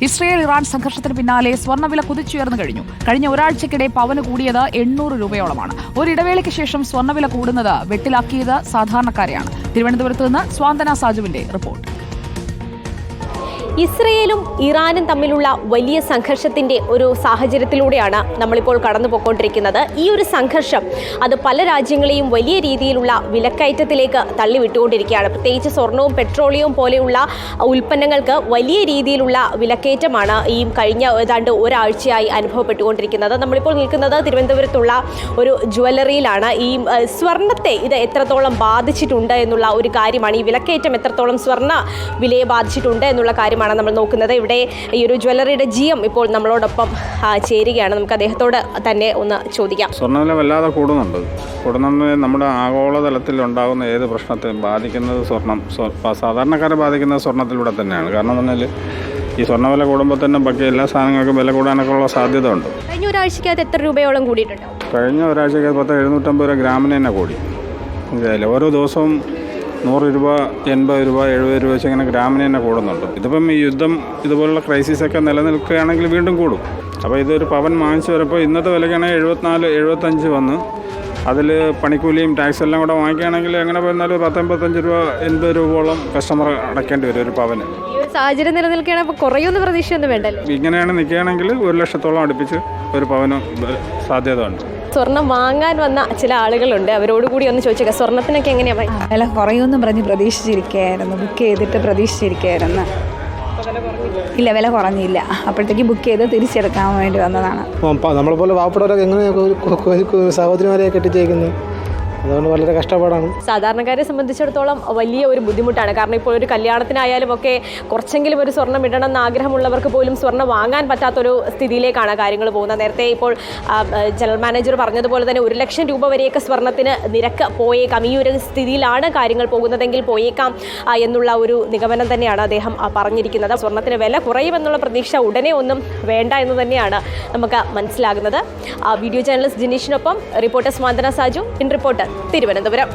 Israel Iran സംഘർഷത്തിന് പിന്നാലെ സ്വർണ്ണവില കുതിച്ചുയർന്നു കഴിഞ്ഞു. കഴിഞ്ഞ ഒരാഴ്ചക്കിടെ പവന് കൂടിയത് 800 രൂപയോളമാണ്. ഒരിടവേളയ്ക്ക് ശേഷം സ്വർണ്ണവില കൂടുന്നത് വെട്ടിലാക്കിയത് സാധാരണക്കാരെയാണ്. തിരുവനന്തപുരത്ത് നിന്ന് സ്വാന്തന സാജുവിന്റെ റിപ്പോർട്ട്. ഇസ്രയേലും ഇറാനും തമ്മിലുള്ള വലിയ സംഘർഷത്തിൻ്റെ ഒരു സാഹചര്യത്തിലൂടെയാണ് നമ്മളിപ്പോൾ കടന്നു പോയിക്കൊണ്ടിരിക്കുന്നത്. ഈ ഒരു സംഘർഷം അത് പല രാജ്യങ്ങളെയും വലിയ രീതിയിലുള്ള വിലക്കയറ്റത്തിലേക്ക് തള്ളിവിട്ടുകൊണ്ടിരിക്കുകയാണ്. പ്രത്യേകിച്ച് സ്വർണവും പെട്രോളിയവും പോലെയുള്ള ഉൽപ്പന്നങ്ങൾക്ക് വലിയ രീതിയിലുള്ള വിലക്കയറ്റമാണ് ഈ കഴിഞ്ഞ ഏതാണ്ട് ഒരാഴ്ചയായി അനുഭവപ്പെട്ടുകൊണ്ടിരിക്കുന്നത്. നമ്മളിപ്പോൾ നിൽക്കുന്നത് തിരുവനന്തപുരത്തുള്ള ഒരു ജ്വല്ലറിയിലാണ്. ഈ സ്വർണത്തെ ഇത് എത്രത്തോളം ബാധിച്ചിട്ടുണ്ട് എന്നുള്ള ഒരു കാര്യമാണ്, ഈ വിലക്കയറ്റം എത്രത്തോളം സ്വർണ്ണ വിലയെ ബാധിച്ചിട്ടുണ്ട് എന്നുള്ള കാര്യമാണ് നമ്മൾ നോക്കുന്നത്. ഇവിടെ ഈ ഒരു ജ്വല്ലറിയുടെ GM ഇപ്പോൾ നമ്മളോടൊപ്പം ചേരുകയാണ്. നമുക്ക് അദ്ദേഹത്തോട് തന്നെ ഒന്ന് ചോദിക്കാം. സ്വർണ്ണവില വല്ലാതെ കൂടുന്നുണ്ട്. നമ്മുടെ ആഗോളതലത്തിൽ ഉണ്ടാകുന്ന ഏത് പ്രശ്നത്തെയും ബാധിക്കുന്നത് സാധാരണക്കാരെ ബാധിക്കുന്നത് സ്വർണ്ണത്തിലൂടെ തന്നെയാണ്. കാരണം എന്ന് പറഞ്ഞാൽ ഈ സ്വർണ്ണവില കൂടുമ്പോൾ തന്നെ ബാക്കി എല്ലാ സാധനങ്ങൾക്കും വില കൂടാനൊക്കെ ഉള്ള സാധ്യത ഉണ്ട്. കഴിഞ്ഞ ഒരാഴ്ചക്കകത്ത് എത്ര രൂപയോളം കൂടിയിട്ടുണ്ട്? കഴിഞ്ഞ ഒരാഴ്ചക്കകത്ത് 750 രൂപ ഗ്രാമിന് തന്നെ കൂടി. ഓരോ ദിവസവും 100 രൂപ, 80 രൂപ, 70 രൂപ വെച്ച് ഇങ്ങനെ ഗ്രാമിന് തന്നെ കൂടുന്നുണ്ട്. ഇതിപ്പം ഈ യുദ്ധം ഇതുപോലുള്ള ക്രൈസിസൊക്കെ നിലനിൽക്കുകയാണെങ്കിൽ വീണ്ടും കൂടും. അപ്പോൾ ഇതൊരു പവൻ വാങ്ങിച്ചു വരുമ്പോൾ ഇന്നത്തെ വിലയ്ക്കാണെങ്കിൽ 74-75 വന്ന് അതിൽ പണിക്കൂലിയും ടാക്സ് എല്ലാം കൂടെ വാങ്ങിക്കുകയാണെങ്കിൽ എങ്ങനെ പോയിരുന്നാലും 10-85 രൂപ, 80 രൂപയോളം കസ്റ്റമർ അടയ്ക്കേണ്ടി വരും ഒരു പവന്. ഈ ഒരു സാഹചര്യം നിലനിൽക്കുകയാണ്. അപ്പോൾ കുറയൊന്നും പ്രതീക്ഷയൊന്നും വേണ്ടല്ലോ. ഇങ്ങനെയാണ് നിൽക്കുകയാണെങ്കിൽ 1 ലക്ഷത്തോളം അടുപ്പിച്ച് ഒരു പവന് സാധ്യത ഉണ്ട്. സ്വർണം വാങ്ങാൻ വന്ന ചില ആളുകളുണ്ട്, അവരോട് കൂടി ഒന്ന് ചോദിച്ചേക്കാം. സ്വർണത്തിനൊക്കെ എങ്ങനെയാണ്? വില കുറയുമെന്നും പറഞ്ഞ് പ്രതീക്ഷിച്ചിരിക്കുകയായിരുന്നു, ബുക്ക് ചെയ്തിട്ട് പ്രതീക്ഷിച്ചിരിക്കുകയായിരുന്നു. ഇല്ല, വില കുറഞ്ഞില്ല. അപ്പോഴത്തേക്ക് ബുക്ക് ചെയ്ത് തിരിച്ചെടുക്കാൻ വേണ്ടി വന്നതാണ്. നമ്മളെ പോലെ പാവപ്പെട്ടവരൊക്കെ എങ്ങനെ സഹോദരിമാരെ കെട്ടിച്ചേക്കുന്നു, അതുകൊണ്ട് വളരെ കഷ്ടപ്പാടാണ്. സാധാരണക്കാരെ സംബന്ധിച്ചിടത്തോളം വലിയ ഒരു ബുദ്ധിമുട്ടാണ്. കാരണം ഇപ്പോൾ ഒരു കല്യാണത്തിനായാലും ഒക്കെ കുറച്ചെങ്കിലും ഒരു സ്വർണ്ണം ഇടണം എന്ന് ആഗ്രഹമുള്ളവർക്ക് പോലും സ്വർണ്ണം വാങ്ങാൻ പറ്റാത്തൊരു സ്ഥിതിയിലേക്കാണ് കാര്യങ്ങൾ പോകുന്നത്. നേരത്തെ ഇപ്പോൾ ജനറൽ മാനേജർ പറഞ്ഞതുപോലെ തന്നെ 1 ലക്ഷം രൂപ വരെയൊക്കെ സ്വർണ്ണത്തിന് നിരക്ക് പോയേക്കാം. ഈ ഒരു സ്ഥിതിയിലാണ് കാര്യങ്ങൾ പോകുന്നതെങ്കിൽ പോയേക്കാം എന്നുള്ള ഒരു നിഗമനം തന്നെയാണ് അദ്ദേഹം പറഞ്ഞിരിക്കുന്നത്. സ്വർണ്ണത്തിന് വില കുറയുമെന്നുള്ള പ്രതീക്ഷ ഉടനെ ഒന്നും വേണ്ട എന്ന് തന്നെയാണ് നമുക്ക് മനസ്സിലാകുന്നത്. വീഡിയോ ജേർണലിസ്റ്റ് ജിനീഷിനൊപ്പം reporter Swanthana Saju, in reporter, Thiruvananthapuram.